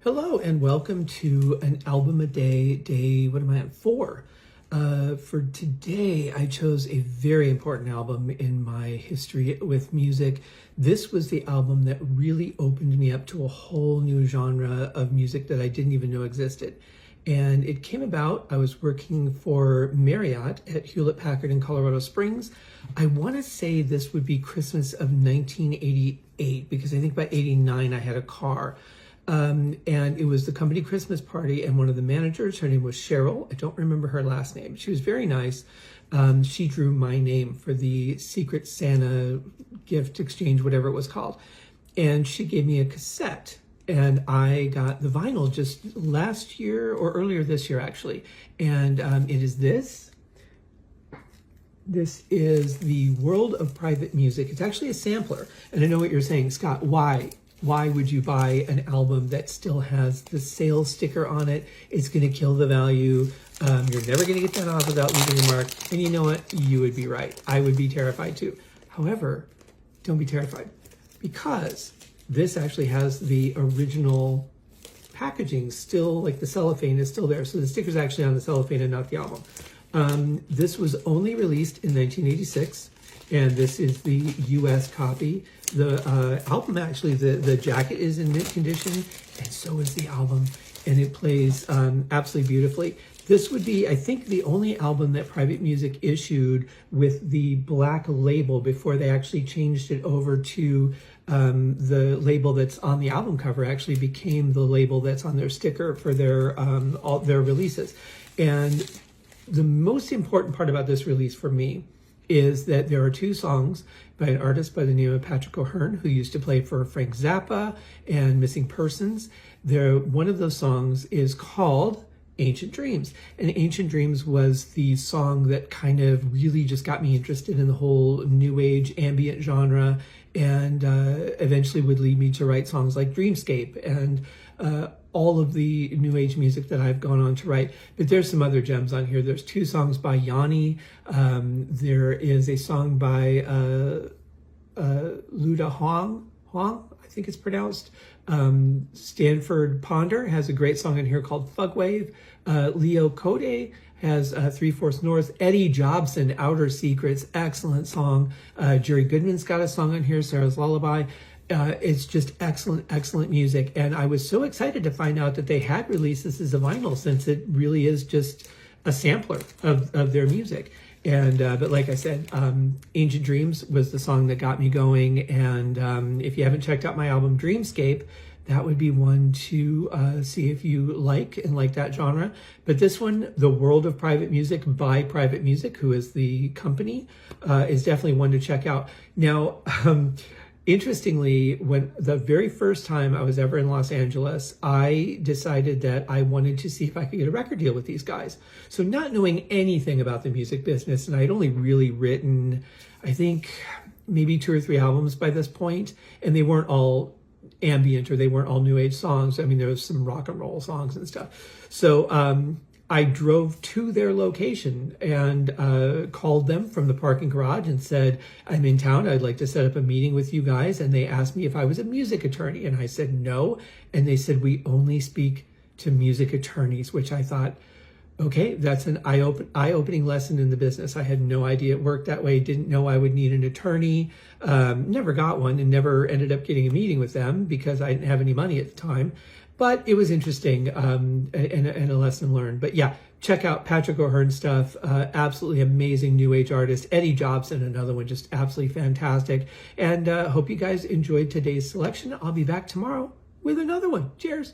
Hello and welcome to an album a day, what am I at, 4. For today, I chose a very important album in my history with music. This was the album that really opened me up to a whole new genre of music that I didn't even know existed. And it came about, I was working for Marriott at Hewlett-Packard in Colorado Springs. I want to say this would be Christmas of 1988, because I think by 89 I had a car. And it was the company Christmas party, and one of the managers, her name was Cheryl. I don't remember her last name. She was very nice. She drew my name for the Secret Santa gift exchange, whatever it was called. And she gave me a cassette, and I got the vinyl just last year or earlier this year, actually. And it is this. This is the World of Private Music. It's actually a sampler. And I know what you're saying, Scott, why? Why would you buy an album that still has the sales sticker on it? It's going to kill the value. You're never going to get that off without leaving a mark. And you know what? You would be right. I would be terrified too. However, don't be terrified, because this actually has the original packaging still, like the cellophane is still there. So the sticker's actually on the cellophane and not the album. This was only released in 1986. And this is the US copy. The album, actually, the jacket is in mint condition, and so is the album, and it plays absolutely beautifully. This would be, I think, the only album that Private Music issued with the black label before they actually changed it over to the label that's on the album cover actually became the label that's on their sticker for their all their releases. And the most important part about this release for me is that there are 2 songs by an artist by the name of Patrick O'Hearn, who used to play for Frank Zappa and Missing Persons. One of those songs is called Ancient Dreams. And Ancient Dreams was the song that kind of really just got me interested in the whole new age ambient genre, and eventually would lead me to write songs like Dreamscape and all of the new age music that I've gone on to write. But there's some other gems on here. There's 2 songs by Yanni. There is a song by Luda Huang, I think it's pronounced. Stanford Ponder has a great song in here called Fugwave. Leo Code has 3/4 North. Eddie Jobson, Outer Secrets, excellent song. Jerry Goodman's got a song on here, Sarah's Lullaby. It's just excellent music. And I was so excited to find out that they had released this as a vinyl, since it really is just a sampler of their music. And but like I said, Ancient Dreams was the song that got me going. And if you haven't checked out my album Dreamscape, that would be one to see if you like that genre. But this one, The World of Private Music by Private Music, who is the company, is definitely one to check out. Now, interestingly, when the very first time I was ever in Los Angeles, I decided that I wanted to see if I could get a record deal with these guys. So not knowing anything about the music business, and I'd only really written, I think, maybe 2 or 3 albums by this point, and they weren't all ambient, or they weren't all new age songs. I mean, there was some rock and roll songs and stuff. So I drove to their location and called them from the parking garage and said, I'm in town, I'd like to set up a meeting with you guys. And they asked me if I was a music attorney, and I said no. And they said, we only speak to music attorneys, which I thought, okay, that's an eye-opening lesson in the business. I had no idea it worked that way, didn't know I would need an attorney, never got one, and never ended up getting a meeting with them because I didn't have any money at the time. But it was interesting, and a lesson learned. But yeah, check out Patrick O'Hearn stuff. Absolutely amazing new age artist. Eddie Jobson, another one, just absolutely fantastic. And hope you guys enjoyed today's selection. I'll be back tomorrow with another one. Cheers.